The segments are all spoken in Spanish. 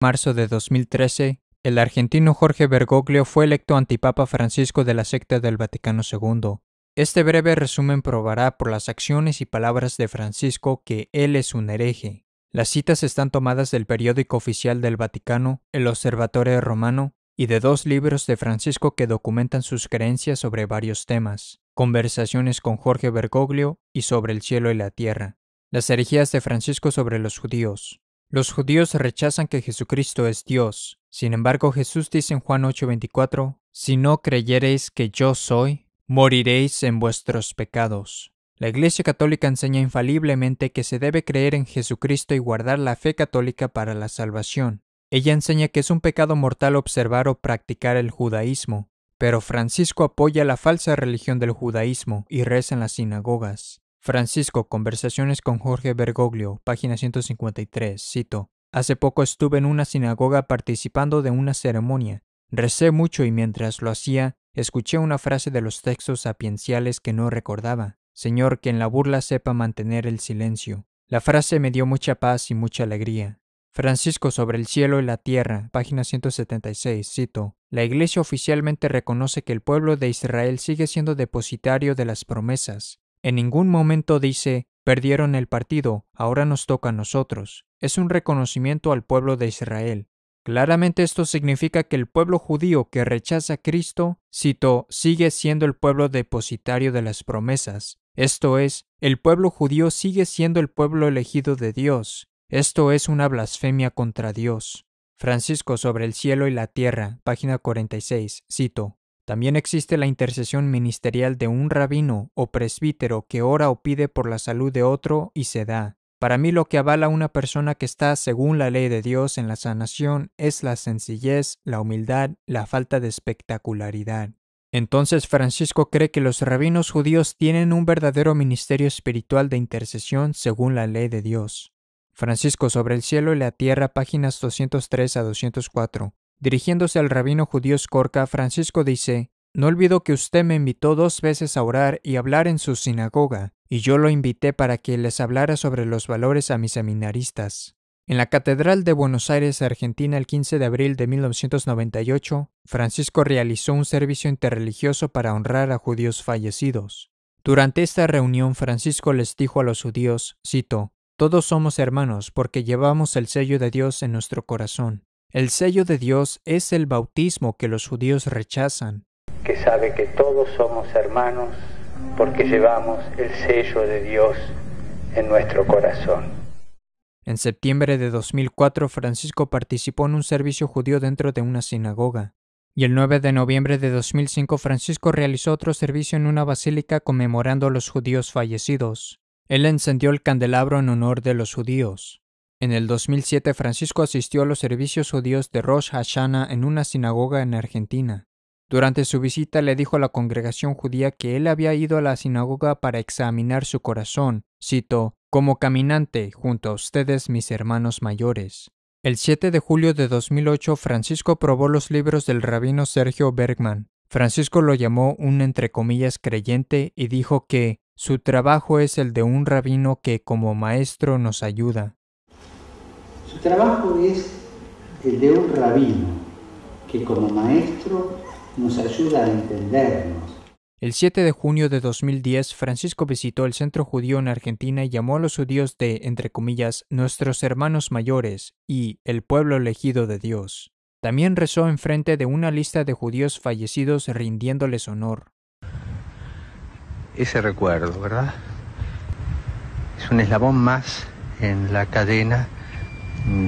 Marzo de 2013, el argentino Jorge Bergoglio fue electo antipapa Francisco de la secta del Vaticano II. Este breve resumen probará por las acciones y palabras de Francisco que él es un hereje. Las citas están tomadas del periódico oficial del Vaticano, el Osservatore Romano, y de 2 libros de Francisco que documentan sus creencias sobre varios temas: Conversaciones con Jorge Bergoglio y Sobre el cielo y la tierra. Las herejías de Francisco sobre los judíos. Los judíos rechazan que Jesucristo es Dios. Sin embargo, Jesús dice en Juan 8:24, «Si no creyereis que yo soy, moriréis en vuestros pecados». La Iglesia Católica enseña infaliblemente que se debe creer en Jesucristo y guardar la fe católica para la salvación. Ella enseña que es un pecado mortal observar o practicar el judaísmo, pero Francisco apoya la falsa religión del judaísmo y reza en las sinagogas. Francisco, Conversaciones con Jorge Bergoglio, página 153, cito: «Hace poco estuve en una sinagoga participando de una ceremonia. Recé mucho y mientras lo hacía, escuché una frase de los textos sapienciales que no recordaba. Señor, que en la burla sepa mantener el silencio». La frase me dio mucha paz y mucha alegría. Francisco, Sobre el cielo y la tierra, página 176, cito: «La Iglesia oficialmente reconoce que el pueblo de Israel sigue siendo depositario de las promesas. En ningún momento dice, perdieron el partido, ahora nos toca a nosotros. Es un reconocimiento al pueblo de Israel. Claramente esto significa que el pueblo judío que rechaza a Cristo, cito, sigue siendo el pueblo depositario de las promesas. Esto es, el pueblo judío sigue siendo el pueblo elegido de Dios. Esto es una blasfemia contra Dios». Francisco, Sobre el cielo y la tierra, página 46, cito: «También existe la intercesión ministerial de un rabino o presbítero que ora o pide por la salud de otro y se da. Para mí lo que avala a una persona que está según la ley de Dios en la sanación es la sencillez, la humildad, la falta de espectacularidad». Entonces Francisco cree que los rabinos judíos tienen un verdadero ministerio espiritual de intercesión según la ley de Dios. Francisco, Sobre el cielo y la tierra, páginas 203 a 204. Dirigiéndose al rabino judío Skorka, Francisco dice: «No olvido que usted me invitó 2 veces a orar y hablar en su sinagoga, y yo lo invité para que les hablara sobre los valores a mis seminaristas». En la Catedral de Buenos Aires, Argentina, el 15 de abril de 1998, Francisco realizó un servicio interreligioso para honrar a judíos fallecidos. Durante esta reunión, Francisco les dijo a los judíos, cito: «Todos somos hermanos porque llevamos el sello de Dios en nuestro corazón. El sello de Dios es el bautismo que los judíos rechazan». Que sabe que todos somos hermanos porque llevamos el sello de Dios en nuestro corazón. En septiembre de 2004, Francisco participó en un servicio judío dentro de una sinagoga. Y el 9 de noviembre de 2005, Francisco realizó otro servicio en una basílica conmemorando a los judíos fallecidos. Él encendió el candelabro en honor de los judíos. En el 2007, Francisco asistió a los servicios judíos de Rosh Hashanah en una sinagoga en Argentina. Durante su visita le dijo a la congregación judía que él había ido a la sinagoga para examinar su corazón, cito: «Como caminante junto a ustedes, mis hermanos mayores». El 7 de julio de 2008, Francisco probó los libros del rabino Sergio Bergman. Francisco lo llamó un entre comillas creyente y dijo que su trabajo es el de un rabino que como maestro nos ayuda. Su trabajo es el de un rabino que como maestro nos ayuda a entendernos. El 7 de junio de 2010, Francisco visitó el centro judío en Argentina y llamó a los judíos de, entre comillas, nuestros hermanos mayores y el pueblo elegido de Dios. También rezó enfrente de una lista de judíos fallecidos rindiéndoles honor. Ese recuerdo, ¿verdad? Es un eslabón más en la cadena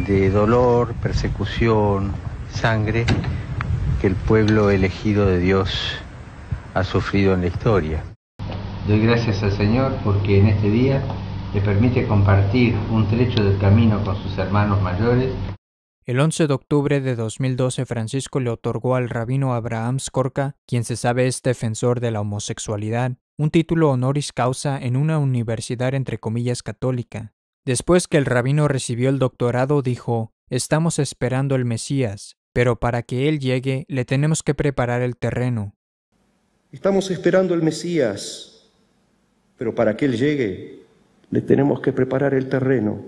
de dolor, persecución, sangre que el pueblo elegido de Dios ha sufrido en la historia. Doy gracias al Señor porque en este día le permite compartir un trecho del camino con sus hermanos mayores. El 11 de octubre de 2012, Francisco le otorgó al rabino Abraham Skorka, quien se sabe es defensor de la homosexualidad, un título honoris causa en una universidad entre comillas católica. Después que el rabino recibió el doctorado, dijo: «Estamos esperando el Mesías, pero para que él llegue le tenemos que preparar el terreno». Estamos esperando el Mesías, pero para que Él llegue, le tenemos que preparar el terreno.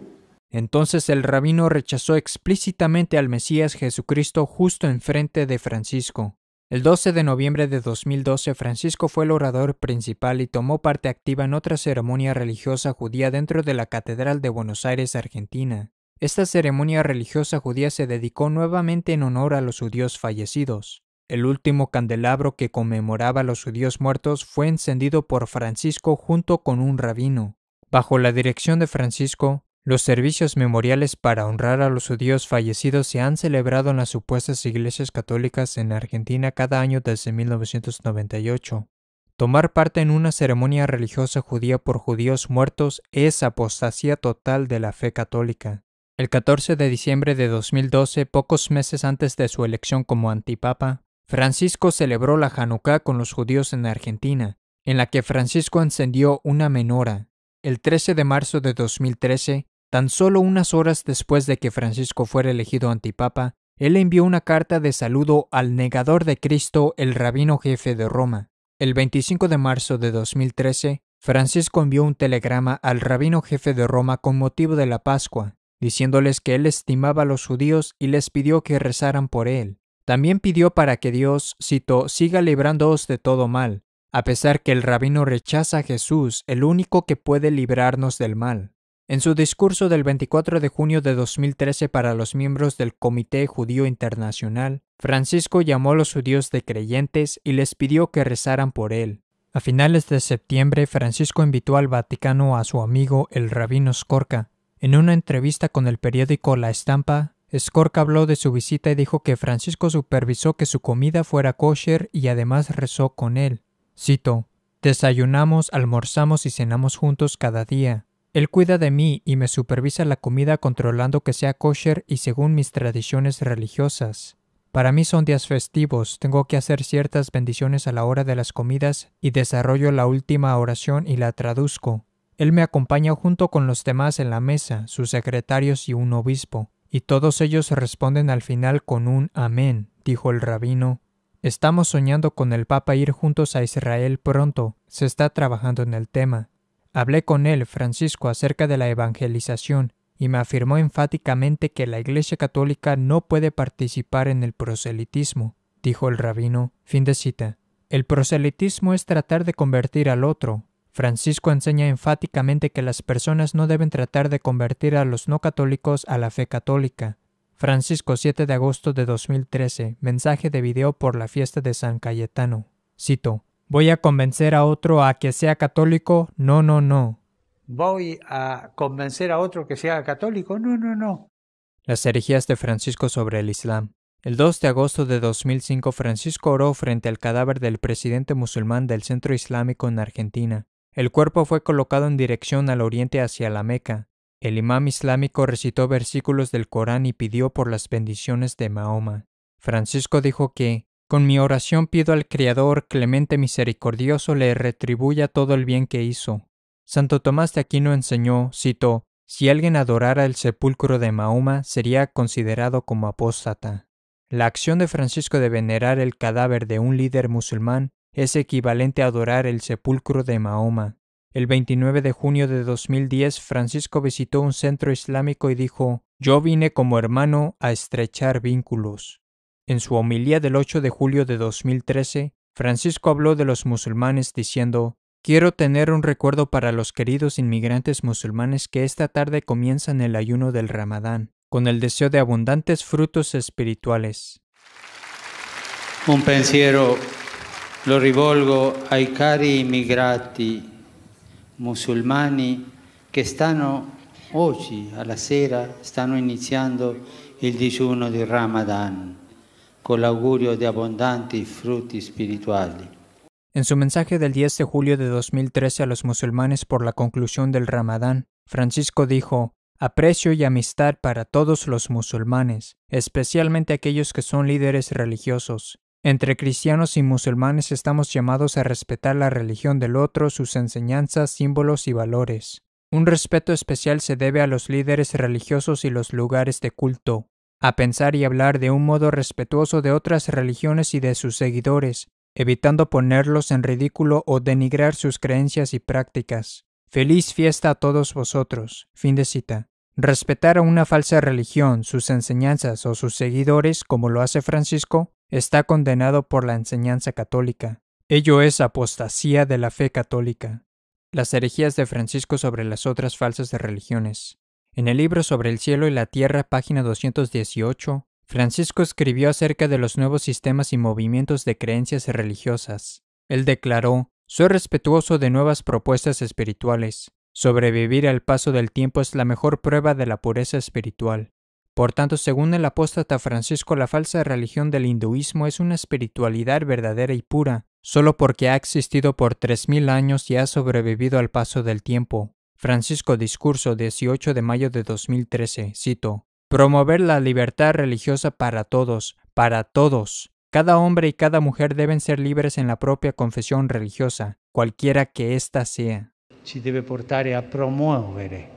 Entonces el rabino rechazó explícitamente al Mesías Jesucristo justo enfrente de Francisco. El 12 de noviembre de 2012, Francisco fue el orador principal y tomó parte activa en otra ceremonia religiosa judía dentro de la Catedral de Buenos Aires, Argentina. Esta ceremonia religiosa judía se dedicó nuevamente en honor a los judíos fallecidos. El último candelabro que conmemoraba a los judíos muertos fue encendido por Francisco junto con un rabino. Bajo la dirección de Francisco, los servicios memoriales para honrar a los judíos fallecidos se han celebrado en las supuestas iglesias católicas en Argentina cada año desde 1998. Tomar parte en una ceremonia religiosa judía por judíos muertos es apostasía total de la fe católica. El 14 de diciembre de 2012, pocos meses antes de su elección como antipapa, Francisco celebró la Hanukkah con los judíos en Argentina, en la que Francisco encendió una menora. El 13 de marzo de 2013, tan solo unas horas después de que Francisco fuera elegido antipapa, él envió una carta de saludo al negador de Cristo, el rabino jefe de Roma. El 25 de marzo de 2013, Francisco envió un telegrama al rabino jefe de Roma con motivo de la Pascua, diciéndoles que él estimaba a los judíos y les pidió que rezaran por él. También pidió para que Dios, cito, siga librándoos de todo mal, a pesar que el rabino rechaza a Jesús, el único que puede librarnos del mal. En su discurso del 24 de junio de 2013 para los miembros del Comité Judío Internacional, Francisco llamó a los judíos de creyentes y les pidió que rezaran por él. A finales de septiembre, Francisco invitó al Vaticano a su amigo el rabino Skorka. En una entrevista con el periódico La Estampa, Skorka habló de su visita y dijo que Francisco supervisó que su comida fuera kosher y además rezó con él. Cito, «Desayunamos, almorzamos y cenamos juntos cada día. Él cuida de mí y me supervisa la comida controlando que sea kosher y según mis tradiciones religiosas. Para mí son días festivos, tengo que hacer ciertas bendiciones a la hora de las comidas y desarrollo la última oración y la traduzco. Él me acompaña junto con los demás en la mesa, sus secretarios y un obispo, y todos ellos responden al final con un amén», dijo el rabino. «Estamos soñando con el Papa ir juntos a Israel pronto, se está trabajando en el tema. Hablé con él, Francisco, acerca de la evangelización, y me afirmó enfáticamente que la Iglesia Católica no puede participar en el proselitismo», dijo el rabino. Fin de cita. El proselitismo es tratar de convertir al otro. Francisco enseña enfáticamente que las personas no deben tratar de convertir a los no católicos a la fe católica. Francisco, 7 de agosto de 2013, mensaje de video por la fiesta de San Cayetano. Cito, «¿Voy a convencer a otro a que sea católico? No, no, no». ¿Voy a convencer a otro que sea católico? No, no, no. Las herejías de Francisco sobre el Islam. El 2 de agosto de 2005, Francisco oró frente al cadáver del presidente musulmán del Centro Islámico en Argentina. El cuerpo fue colocado en dirección al oriente hacia la Meca. El imam islámico recitó versículos del Corán y pidió por las bendiciones de Mahoma. Francisco dijo que, «Con mi oración pido al Creador clemente misericordioso le retribuya todo el bien que hizo». Santo Tomás de Aquino enseñó, cito, «Si alguien adorara el sepulcro de Mahoma, sería considerado como apóstata». La acción de Francisco de venerar el cadáver de un líder musulmán es equivalente a adorar el sepulcro de Mahoma. El 29 de junio de 2010, Francisco visitó un centro islámico y dijo, «Yo vine como hermano a estrechar vínculos». En su homilía del 8 de julio de 2013, Francisco habló de los musulmanes diciendo, «Quiero tener un recuerdo para los queridos inmigrantes musulmanes que esta tarde comienzan el ayuno del Ramadán, con el deseo de abundantes frutos espirituales». Un pensiero lo rivolgo ai cari immigrati musulmani che oggi alla sera stanno iniziando il digiuno di Ramadan con l'augurio di abbondanti frutti spirituali. En su mensaje del 10 de julio de 2013 a los musulmanes por la conclusión del Ramadán, Francisco dijo, «Aprecio y amistad para todos los musulmanes, especialmente aquellos que son líderes religiosos. Entre cristianos y musulmanes estamos llamados a respetar la religión del otro, sus enseñanzas, símbolos y valores. Un respeto especial se debe a los líderes religiosos y los lugares de culto, a pensar y hablar de un modo respetuoso de otras religiones y de sus seguidores, evitando ponerlos en ridículo o denigrar sus creencias y prácticas. Feliz fiesta a todos vosotros». Fin de cita. Respetar a una falsa religión, sus enseñanzas o sus seguidores, como lo hace Francisco, está condenado por la enseñanza católica. Ello es apostasía de la fe católica. Las herejías de Francisco sobre las otras falsas religiones. En el libro Sobre el cielo y la tierra, página 218, Francisco escribió acerca de los nuevos sistemas y movimientos de creencias religiosas. Él declaró: «Soy respetuoso de nuevas propuestas espirituales. Sobrevivir al paso del tiempo es la mejor prueba de la pureza espiritual. Por tanto, según el apóstata Francisco, la falsa religión del hinduismo es una espiritualidad verdadera y pura, solo porque ha existido por 3000 años y ha sobrevivido al paso del tiempo». Francisco, discurso 18 de mayo de 2013, cito: «Promover la libertad religiosa para todos, para todos. Cada hombre y cada mujer deben ser libres en la propia confesión religiosa, cualquiera que ésta sea». Ci deve portare a promuovere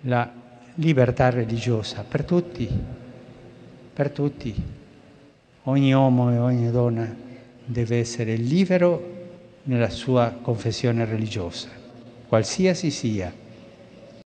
la libertà religiosa per tutti, per tutti. Ogni uomo e ogni donna deve essere libero nella sua confessione religiosa, qualsiasi sia.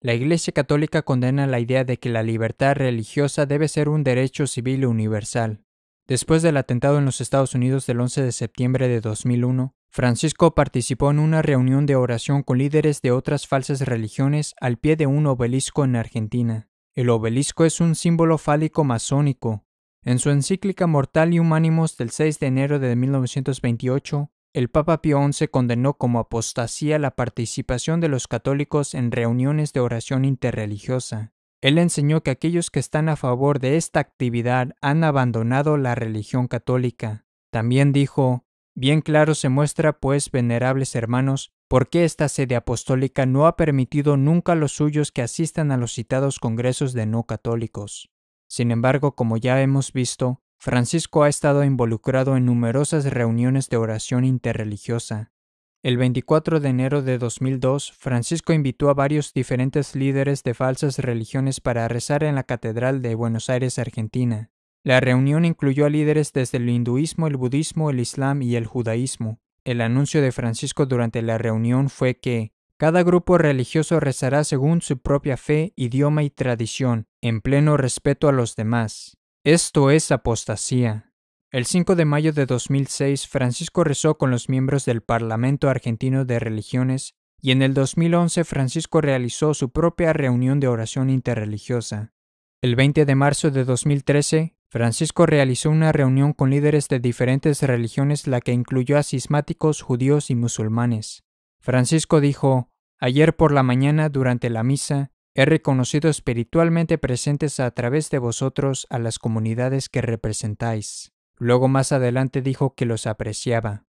La Iglesia Católica condena la idea de que la libertad religiosa debe ser un derecho civil universal. Después del atentado en los Estados Unidos del 11 de septiembre de 2001, Francisco participó en una reunión de oración con líderes de otras falsas religiones al pie de un obelisco en Argentina. El obelisco es un símbolo fálico masónico. En su encíclica Mortalium Animos del 6 de enero de 1928, el Papa Pío XI condenó como apostasía la participación de los católicos en reuniones de oración interreligiosa. Él enseñó que aquellos que están a favor de esta actividad han abandonado la religión católica. También dijo: «Bien claro se muestra, pues, venerables hermanos, por qué esta sede apostólica no ha permitido nunca a los suyos que asistan a los citados congresos de no católicos». Sin embargo, como ya hemos visto, Francisco ha estado involucrado en numerosas reuniones de oración interreligiosa. El 24 de enero de 2002, Francisco invitó a varios diferentes líderes de falsas religiones para rezar en la Catedral de Buenos Aires, Argentina. La reunión incluyó a líderes desde el hinduismo, el budismo, el islam y el judaísmo. El anuncio de Francisco durante la reunión fue que cada grupo religioso rezará según su propia fe, idioma y tradición, en pleno respeto a los demás. Esto es apostasía. El 5 de mayo de 2006, Francisco rezó con los miembros del Parlamento Argentino de Religiones y en el 2011 Francisco realizó su propia reunión de oración interreligiosa. El 20 de marzo de 2013, Francisco realizó una reunión con líderes de diferentes religiones, la que incluyó a cismáticos, judíos y musulmanes. Francisco dijo: «Ayer por la mañana, durante la misa, he reconocido espiritualmente presentes a través de vosotros a las comunidades que representáis». Luego más adelante dijo que los apreciaba.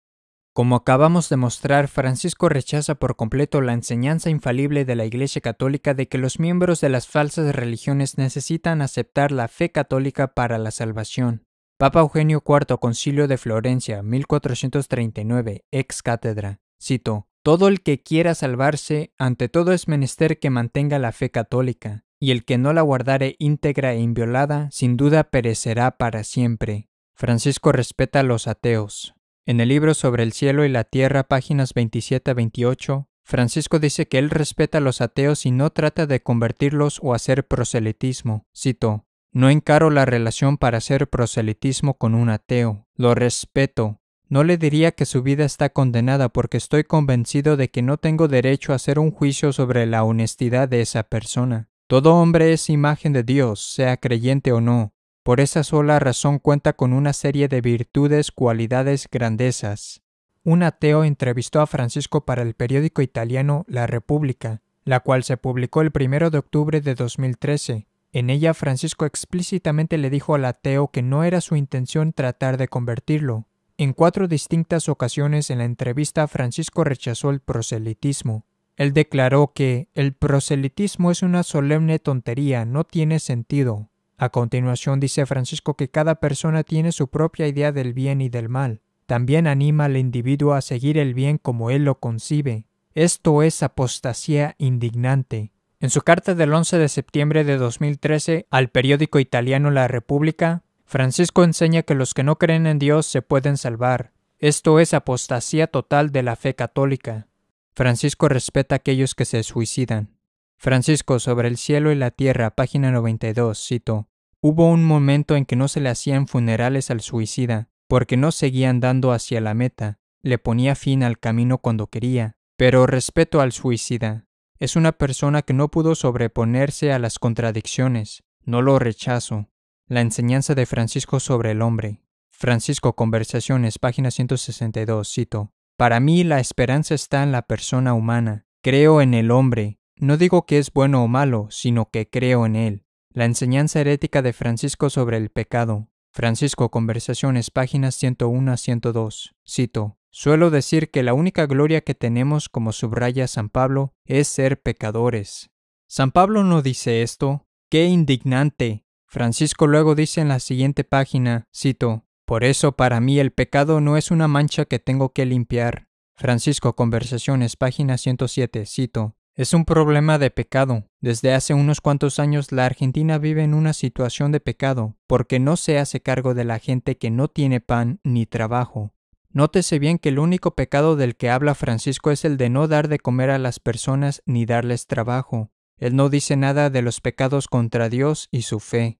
Como acabamos de mostrar, Francisco rechaza por completo la enseñanza infalible de la Iglesia Católica de que los miembros de las falsas religiones necesitan aceptar la fe católica para la salvación. Papa Eugenio IV, Concilio de Florencia, 1439, ex cátedra, cito: «Todo el que quiera salvarse, ante todo es menester que mantenga la fe católica, y el que no la guardare íntegra e inviolada, sin duda perecerá para siempre». Francisco respeta a los ateos. En el libro Sobre el cielo y la tierra, páginas 27 a 28, Francisco dice que él respeta a los ateos y no trata de convertirlos o hacer proselitismo. Cito: «No encaro la relación para hacer proselitismo con un ateo. Lo respeto. No le diría que su vida está condenada porque estoy convencido de que no tengo derecho a hacer un juicio sobre la honestidad de esa persona. Todo hombre es imagen de Dios, sea creyente o no. Por esa sola razón cuenta con una serie de virtudes, cualidades, grandezas». Un ateo entrevistó a Francisco para el periódico italiano La Repubblica, la cual se publicó el 1 de octubre de 2013. En ella, Francisco explícitamente le dijo al ateo que no era su intención tratar de convertirlo. En 4 distintas ocasiones en la entrevista, Francisco rechazó el proselitismo. Él declaró que el proselitismo es una solemne tontería, no tiene sentido. A continuación dice Francisco que cada persona tiene su propia idea del bien y del mal. También anima al individuo a seguir el bien como él lo concibe. Esto es apostasía indignante. En su carta del 11 de septiembre de 2013 al periódico italiano La Repubblica, Francisco enseña que los que no creen en Dios se pueden salvar. Esto es apostasía total de la fe católica. Francisco respeta a aquellos que se suicidan. Francisco sobre el cielo y la tierra, página 92, cito: Hubo un momento en que no se le hacían funerales al suicida, porque no seguía andando hacia la meta, le ponía fin al camino cuando quería, pero respeto al suicida. Es una persona que no pudo sobreponerse a las contradicciones, no lo rechazo. La enseñanza de Francisco sobre el hombre. Francisco, Conversaciones, página 162, cito: Para mí la esperanza está en la persona humana, creo en el hombre, no digo que es bueno o malo, sino que creo en él. La enseñanza herética de Francisco sobre el pecado. Francisco, Conversaciones, páginas 101 a 102, cito: Suelo decir que la única gloria que tenemos, como subraya San Pablo, es ser pecadores. San Pablo no dice esto. ¡Qué indignante! Francisco luego dice en la siguiente página, cito: Por eso para mí el pecado no es una mancha que tengo que limpiar. Francisco, Conversaciones, página 107, cito: Es un problema de pecado. Desde hace unos cuantos años la Argentina vive en una situación de pecado, porque no se hace cargo de la gente que no tiene pan ni trabajo. Nótese bien que el único pecado del que habla Francisco es el de no dar de comer a las personas ni darles trabajo. Él no dice nada de los pecados contra Dios y su fe.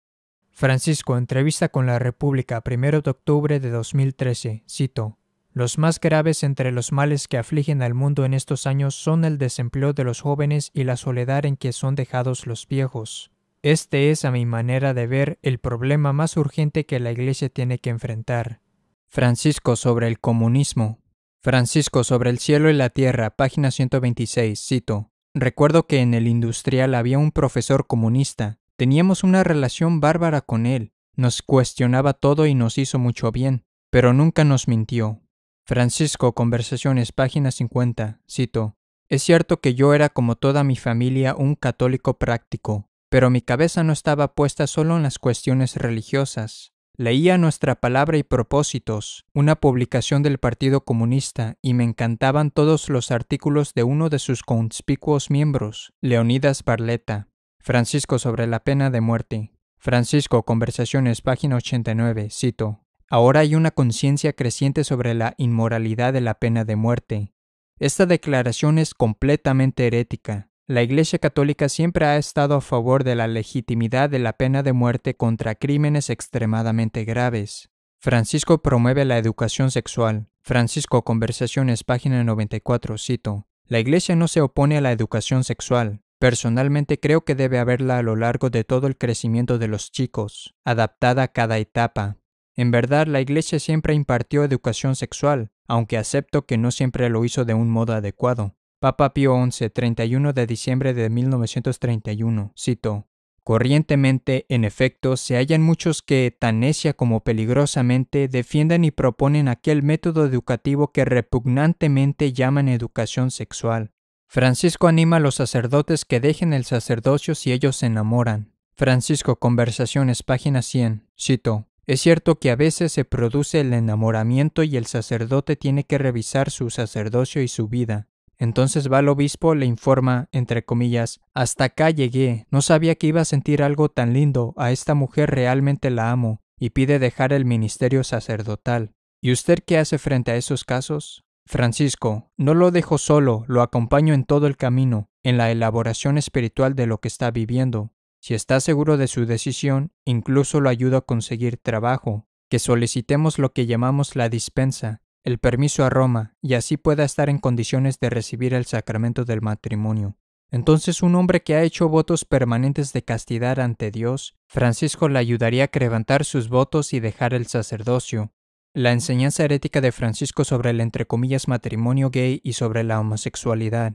Francisco, entrevista con la República, 1 de octubre de 2013, cito: Los más graves entre los males que afligen al mundo en estos años son el desempleo de los jóvenes y la soledad en que son dejados los viejos. Este es, a mi manera de ver, el problema más urgente que la Iglesia tiene que enfrentar. Francisco sobre el comunismo. Francisco sobre el cielo y la tierra, página 126, cito: Recuerdo que en el Industrial había un profesor comunista. Teníamos una relación bárbara con él. Nos cuestionaba todo y nos hizo mucho bien, pero nunca nos mintió. Francisco, Conversaciones, página 50, cito: Es cierto que yo era como toda mi familia un católico práctico, pero mi cabeza no estaba puesta solo en las cuestiones religiosas. Leía Nuestra Palabra y Propósitos, una publicación del Partido Comunista, y me encantaban todos los artículos de uno de sus conspicuos miembros, Leonidas Barletta. Francisco sobre la pena de muerte. Francisco, Conversaciones, página 89, cito: Ahora hay una conciencia creciente sobre la inmoralidad de la pena de muerte. Esta declaración es completamente herética. La Iglesia Católica siempre ha estado a favor de la legitimidad de la pena de muerte contra crímenes extremadamente graves. Francisco promueve la educación sexual. Francisco, Conversaciones, página 94, cito: La Iglesia no se opone a la educación sexual. Personalmente creo que debe haberla a lo largo de todo el crecimiento de los chicos, adaptada a cada etapa. En verdad, la Iglesia siempre impartió educación sexual, aunque acepto que no siempre lo hizo de un modo adecuado. Papa Pío XI, 31 de diciembre de 1931, cito: Corrientemente, en efecto, se hallan muchos que, tan necia como peligrosamente, defienden y proponen aquel método educativo que repugnantemente llaman educación sexual. Francisco anima a los sacerdotes que dejen el sacerdocio si ellos se enamoran. Francisco, Conversaciones, página 100, cito: Es cierto que a veces se produce el enamoramiento y el sacerdote tiene que revisar su sacerdocio y su vida. Entonces va el obispo, le informa, entre comillas: Hasta acá llegué, no sabía que iba a sentir algo tan lindo, a esta mujer realmente la amo, y pide dejar el ministerio sacerdotal. ¿Y usted qué hace frente a esos casos? Francisco: No lo dejo solo, lo acompaño en todo el camino, en la elaboración espiritual de lo que está viviendo. Si está seguro de su decisión, incluso lo ayudo a conseguir trabajo, que solicitemos lo que llamamos la dispensa, el permiso a Roma, y así pueda estar en condiciones de recibir el sacramento del matrimonio. Entonces un hombre que ha hecho votos permanentes de castidad ante Dios, Francisco le ayudaría a quebrantar sus votos y dejar el sacerdocio. La enseñanza herética de Francisco sobre el entre comillas matrimonio gay y sobre la homosexualidad.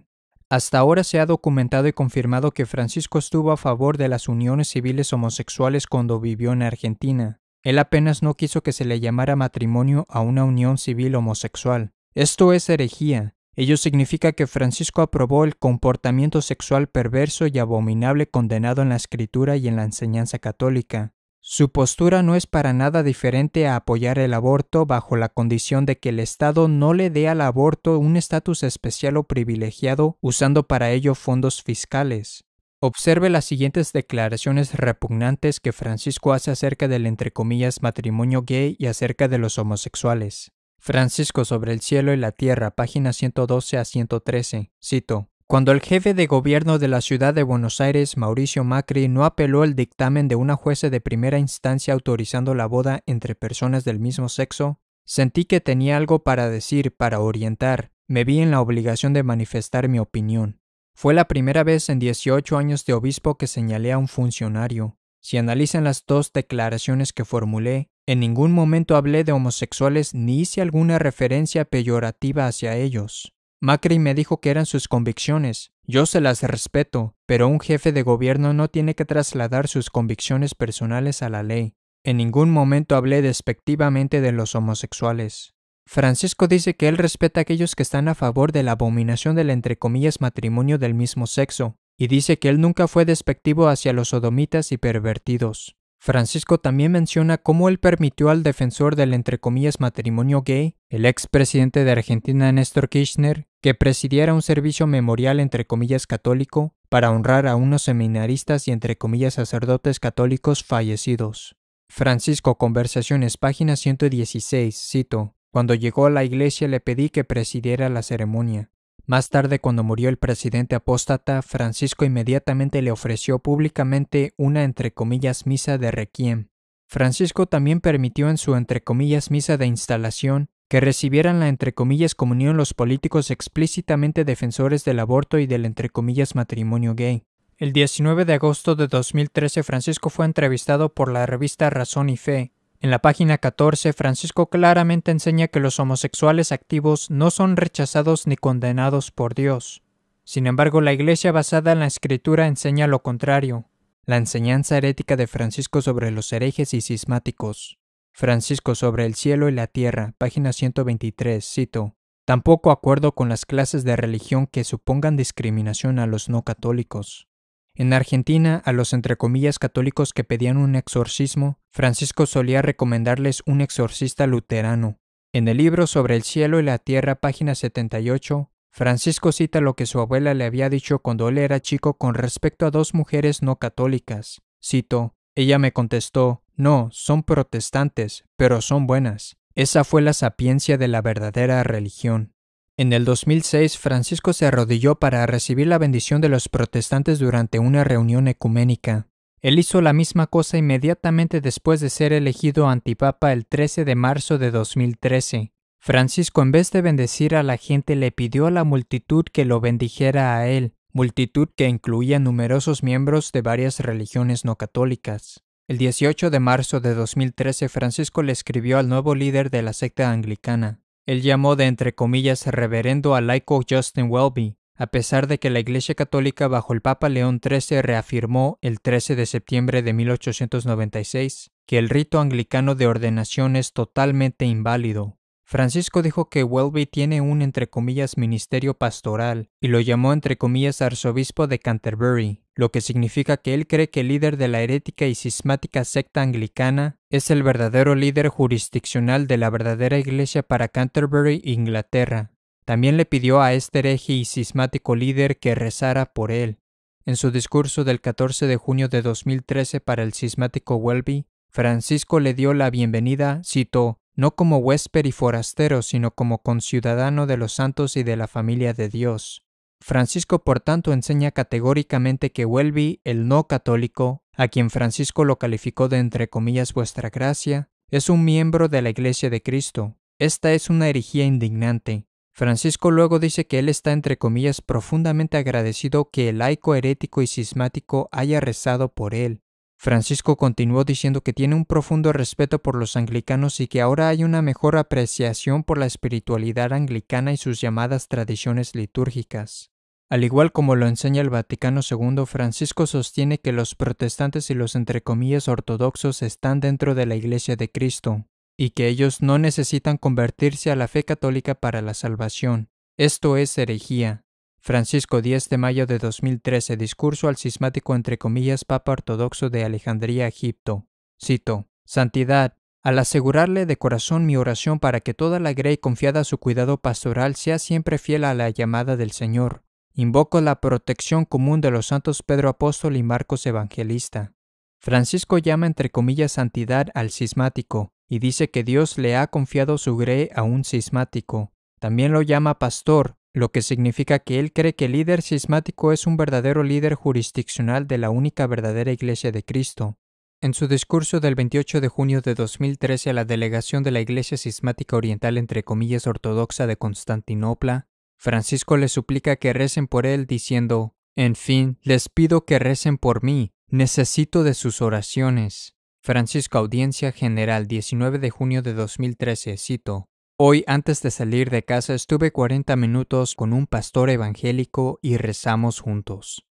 Hasta ahora se ha documentado y confirmado que Francisco estuvo a favor de las uniones civiles homosexuales cuando vivió en Argentina. Él apenas no quiso que se le llamara matrimonio a una unión civil homosexual. Esto es herejía. Ello significa que Francisco aprobó el comportamiento sexual perverso y abominable condenado en la Escritura y en la enseñanza católica. Su postura no es para nada diferente a apoyar el aborto bajo la condición de que el Estado no le dé al aborto un estatus especial o privilegiado usando para ello fondos fiscales. Observe las siguientes declaraciones repugnantes que Francisco hace acerca del entre comillas matrimonio gay y acerca de los homosexuales. Francisco sobre el cielo y la tierra, páginas 112 a 113, cito: Cuando el jefe de gobierno de la ciudad de Buenos Aires, Mauricio Macri, no apeló el dictamen de una jueza de primera instancia autorizando la boda entre personas del mismo sexo, sentí que tenía algo para decir, para orientar. Me vi en la obligación de manifestar mi opinión. Fue la primera vez en 18 años de obispo que señalé a un funcionario. Si analizan las dos declaraciones que formulé, en ningún momento hablé de homosexuales ni hice alguna referencia peyorativa hacia ellos. Macri me dijo que eran sus convicciones. Yo se las respeto, pero un jefe de gobierno no tiene que trasladar sus convicciones personales a la ley. En ningún momento hablé despectivamente de los homosexuales. Francisco dice que él respeta a aquellos que están a favor de la abominación del entre comillas matrimonio del mismo sexo, y dice que él nunca fue despectivo hacia los sodomitas y pervertidos. Francisco también menciona cómo él permitió al defensor del entre comillas matrimonio gay, el expresidente de Argentina Néstor Kirchner, que presidiera un servicio memorial entre comillas católico para honrar a unos seminaristas y entre comillas sacerdotes católicos fallecidos. Francisco, Conversaciones, página 116, cito: Cuando llegó a la iglesia le pedí que presidiera la ceremonia. Más tarde, cuando murió el presidente apóstata, Francisco inmediatamente le ofreció públicamente una entre comillas misa de requiem. Francisco también permitió en su entre comillas misa de instalación que recibieran la entre comillas comunión los políticos explícitamente defensores del aborto y del entre comillas matrimonio gay. El 19 de agosto de 2013, Francisco fue entrevistado por la revista Razón y Fe. En la página 14, Francisco claramente enseña que los homosexuales activos no son rechazados ni condenados por Dios. Sin embargo, la Iglesia basada en la Escritura enseña lo contrario. La enseñanza herética de Francisco sobre los herejes y cismáticos. Francisco sobre el cielo y la tierra, página 123, cito: Tampoco acuerdo con las clases de religión que supongan discriminación a los no católicos. En Argentina, a los entre comillas católicos que pedían un exorcismo, Francisco solía recomendarles un exorcista luterano. En el libro Sobre el cielo y la tierra, página 78, Francisco cita lo que su abuela le había dicho cuando él era chico con respecto a dos mujeres no católicas. Cito: Ella me contestó: no, son protestantes, pero son buenas. Esa fue la sapiencia de la verdadera religión. En el 2006, Francisco se arrodilló para recibir la bendición de los protestantes durante una reunión ecuménica. Él hizo la misma cosa inmediatamente después de ser elegido antipapa el 13 de marzo de 2013. Francisco, en vez de bendecir a la gente, le pidió a la multitud que lo bendijera a él, multitud que incluía numerosos miembros de varias religiones no católicas. El 18 de marzo de 2013, Francisco le escribió al nuevo líder de la secta anglicana. Él llamó de entre comillas reverendo al laico Justin Welby, a pesar de que la Iglesia Católica bajo el Papa León XIII reafirmó el 13 de septiembre de 1896 que el rito anglicano de ordenación es totalmente inválido. Francisco dijo que Welby tiene un entre comillas ministerio pastoral y lo llamó entre comillas arzobispo de Canterbury, lo que significa que él cree que el líder de la herética y cismática secta anglicana es el verdadero líder jurisdiccional de la verdadera iglesia para Canterbury, Inglaterra. También le pidió a este hereje y cismático líder que rezara por él. En su discurso del 14 de junio de 2013 para el cismático Welby, Francisco le dio la bienvenida, citó: no como huésped y forastero, sino como conciudadano de los santos y de la familia de Dios. Francisco, por tanto, enseña categóricamente que Welby, el no católico, a quien Francisco lo calificó de entre comillas vuestra gracia, es un miembro de la Iglesia de Cristo. Esta es una herejía indignante. Francisco luego dice que él está entre comillas profundamente agradecido que el laico herético y cismático haya rezado por él. Francisco continuó diciendo que tiene un profundo respeto por los anglicanos y que ahora hay una mejor apreciación por la espiritualidad anglicana y sus llamadas tradiciones litúrgicas. Al igual como lo enseña el Vaticano II, Francisco sostiene que los protestantes y los entre comillas ortodoxos están dentro de la Iglesia de Cristo y que ellos no necesitan convertirse a la fe católica para la salvación. Esto es herejía. Francisco, 10 de mayo de 2013, discurso al cismático entre comillas Papa Ortodoxo de Alejandría, Egipto. Cito: Santidad, al asegurarle de corazón mi oración para que toda la grey confiada a su cuidado pastoral sea siempre fiel a la llamada del Señor, invoco la protección común de los santos Pedro Apóstol y Marcos Evangelista. Francisco llama entre comillas santidad al cismático y dice que Dios le ha confiado su grey a un cismático. También lo llama pastor, lo que significa que él cree que el líder cismático es un verdadero líder jurisdiccional de la única verdadera Iglesia de Cristo. En su discurso del 28 de junio de 2013 a la delegación de la Iglesia Cismática Oriental entre comillas ortodoxa de Constantinopla, Francisco les suplica que recen por él diciendo: «En fin, les pido que recen por mí, necesito de sus oraciones». Francisco, Audiencia General, 19 de junio de 2013, cito: «Hoy, antes de salir de casa, estuve 40 minutos con un pastor evangélico y rezamos juntos».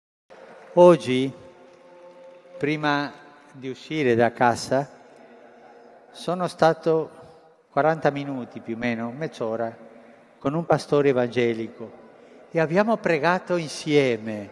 Oggi, prima di uscire da casa, sono stato 40 minuti più o meno, mezz'ora, con un pastore evangelico e abbiamo pregato insieme.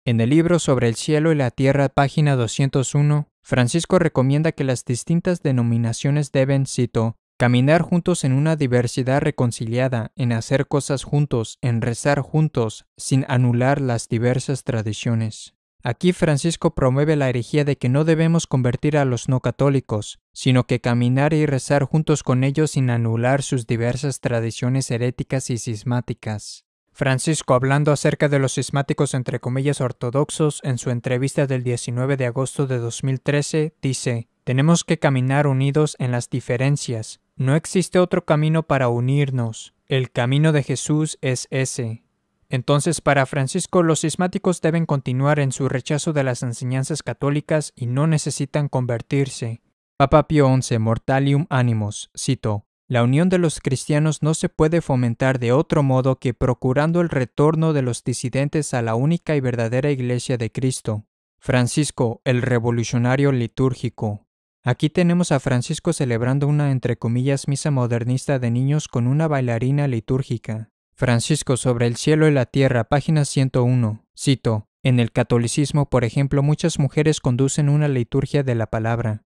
En el libro Sobre el cielo y la tierra, página 201, Francisco recomienda que las distintas denominaciones deben, cito, caminar juntos en una diversidad reconciliada, en hacer cosas juntos, en rezar juntos, sin anular las diversas tradiciones. Aquí Francisco promueve la herejía de que no debemos convertir a los no católicos, sino que caminar y rezar juntos con ellos sin anular sus diversas tradiciones heréticas y cismáticas. Francisco, hablando acerca de los cismáticos entre comillas ortodoxos en su entrevista del 19 de agosto de 2013, dice: «Tenemos que caminar unidos en las diferencias. No existe otro camino para unirnos. El camino de Jesús es ese». Entonces, para Francisco, los cismáticos deben continuar en su rechazo de las enseñanzas católicas y no necesitan convertirse. Papa Pío XI, Mortalium Animos, cito: «La unión de los cristianos no se puede fomentar de otro modo que procurando el retorno de los disidentes a la única y verdadera Iglesia de Cristo». Francisco, el revolucionario litúrgico. Aquí tenemos a Francisco celebrando una entre comillas misa modernista de niños con una bailarina litúrgica. Francisco, Sobre el cielo y la tierra, página 101, cito: «En el catolicismo, por ejemplo, muchas mujeres conducen una liturgia de la palabra».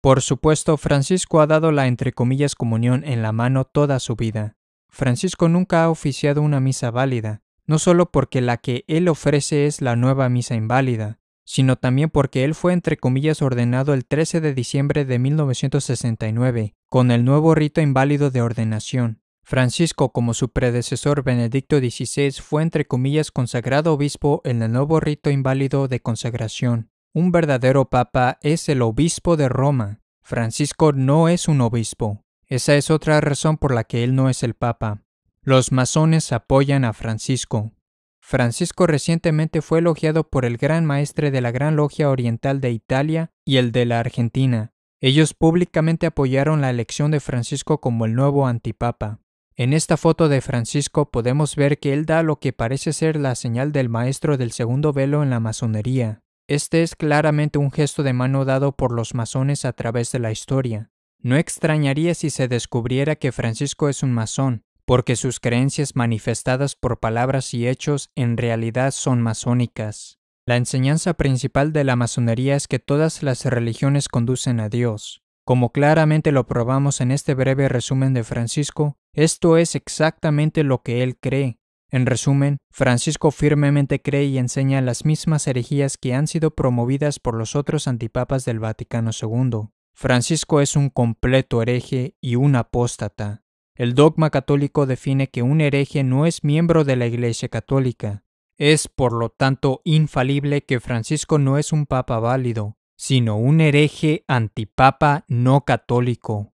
Por supuesto, Francisco ha dado la entre comillas comunión en la mano toda su vida. Francisco nunca ha oficiado una misa válida, no solo porque la que él ofrece es la nueva misa inválida, sino también porque él fue entre comillas ordenado el 13 de diciembre de 1969, con el nuevo rito inválido de ordenación. Francisco, como su predecesor Benedicto XVI, fue entre comillas consagrado obispo en el nuevo rito inválido de consagración. Un verdadero papa es el obispo de Roma. Francisco no es un obispo. Esa es otra razón por la que él no es el papa. Los masones apoyan a Francisco. Francisco recientemente fue elogiado por el gran maestre de la Gran Logia Oriental de Italia y el de la Argentina. Ellos públicamente apoyaron la elección de Francisco como el nuevo antipapa. En esta foto de Francisco podemos ver que él da lo que parece ser la señal del maestro del segundo velo en la masonería. Este es claramente un gesto de mano dado por los masones a través de la historia. No extrañaría si se descubriera que Francisco es un masón, porque sus creencias manifestadas por palabras y hechos en realidad son masónicas. La enseñanza principal de la masonería es que todas las religiones conducen a Dios. Como claramente lo probamos en este breve resumen de Francisco, esto es exactamente lo que él cree. En resumen, Francisco firmemente cree y enseña las mismas herejías que han sido promovidas por los otros antipapas del Vaticano II. Francisco es un completo hereje y un apóstata. El dogma católico define que un hereje no es miembro de la Iglesia Católica. Es, por lo tanto, infalible que Francisco no es un papa válido, sino un hereje antipapa no católico.